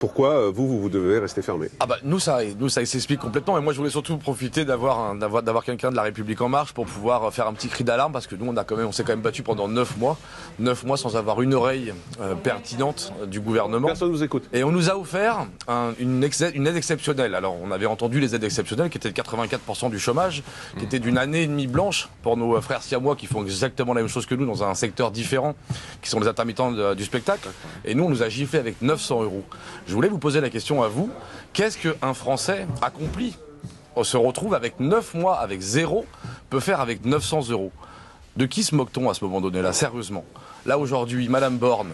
Pourquoi vous devez rester fermé? Ah bah nous ça s'explique complètement, et moi je voulais surtout profiter d'avoir quelqu'un de la République en marche pour pouvoir faire un petit cri d'alarme, parce que nous on s'est quand même battu pendant 9 mois sans avoir une oreille pertinente du gouvernement. Personne ne vous écoute. Et on nous a offert une aide exceptionnelle. Alors on avait entendu les aides exceptionnelles qui étaient de 84% du chômage, qui étaient d'une année et demie blanche pour nos frères siamois qui font exactement la même chose que nous dans un secteur différent, qui sont les intermittents du spectacle. Et nous on nous a giflé avec 900 €. Je voulais vous poser la question à vous, qu'est-ce qu'un Français accompli se retrouve avec 9 mois, avec zéro, peut faire avec 900 €? De qui se moque-t-on à ce moment donné là, sérieusement? Là aujourd'hui, Madame Borne,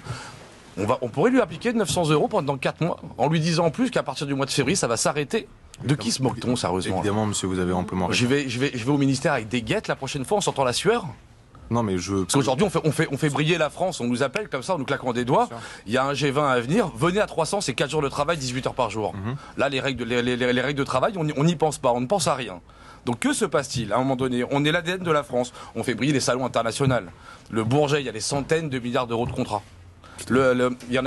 on pourrait lui appliquer 900 € pendant 4 mois, en lui disant en plus qu'à partir du mois de février, ça va s'arrêter. De qui se moque-t-on, sérieusement? Évidemment, monsieur, vous avez amplement raison. Je vais au ministère avec des guettes la prochaine fois en sortant la sueur. Non, mais Parce qu'aujourd'hui, on fait briller la France, on nous appelle comme ça, en nous claquant des doigts. Il y a un G20 à venir, venez à 300, c'est 4 jours de travail, 18 heures par jour. Là, les règles de travail, on n'y pense pas, on ne pense à rien. Donc que se passe-t-il? À un moment donné, on est l'ADN de la France, on fait briller les salons internationaux. Le Bourget, il y a des centaines de milliards d'euros de contrats. Il y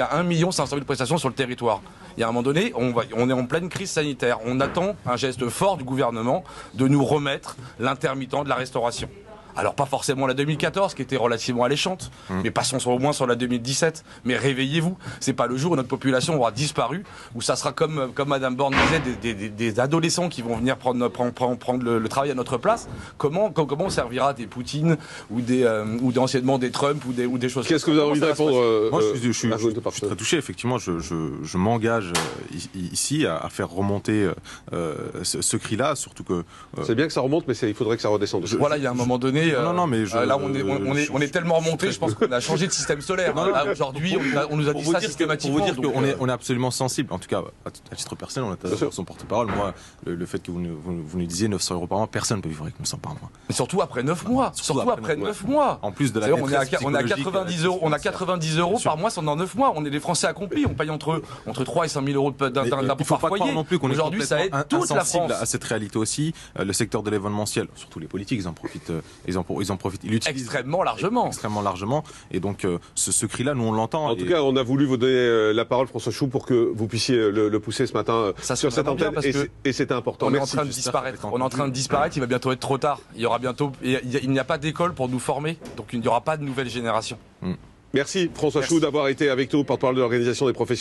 a 1 500 000 prestations sur le territoire. Il y a un moment donné, on est en pleine crise sanitaire. On attend un geste fort du gouvernement de nous remettre l'intermittent de la restauration. Alors pas forcément la 2014 qui était relativement alléchante, mais passons au moins sur la 2017. Mais réveillez-vous, c'est pas le jour où notre population aura disparu, où ça sera comme Madame Borne disait, des adolescents qui vont venir prendre le travail à notre place. Comment on servira des Poutine ou anciennement des Trump ou des choses? Qu'est-ce que vous avez envie de répondre? Moi, je suis très touché. Effectivement, je m'engage ici à faire remonter ce cri-là, surtout que... C'est bien que ça remonte, mais il faudrait que ça redescende. Voilà, il y a un moment donné... Non, mais là, on est tellement remonté, je pense qu'on a changé de système solaire. Aujourd'hui, on nous a dit ça systématiquement. Pour vous dire qu'on est absolument sensible, en tout cas, à titre personnel, on a son porte-parole. Moi, le fait que vous nous disiez 900 € par mois, personne ne peut vivre avec 900 par mois. Mais surtout après 9 mois. Surtout après 9 mois. En plus de la on a 90 € par mois pendant 9 mois. On est des Français accomplis. On paye entre 3 et 5 000 € d'impôt par foyer. Non plus qu'on est aujourd'hui, ça aide toute la France. À cette réalité aussi. Le secteur de l'événementiel, surtout les politiques, ils en profitent. Ils l'utilisent extrêmement largement. Et donc ce cri-là, nous on l'entend. En tout cas, on a voulu vous donner la parole, François Chou, pour que vous pussiez le pousser ce matin sur cette antenne, et c'était important. On est en train de disparaître. On est en train de disparaître. Il va bientôt être trop tard. Il n'y a pas d'école pour nous former, donc il n'y aura pas de nouvelle génération. Merci François Chou d'avoir été avec nous, porte-parole de l'Organisation des professionnels.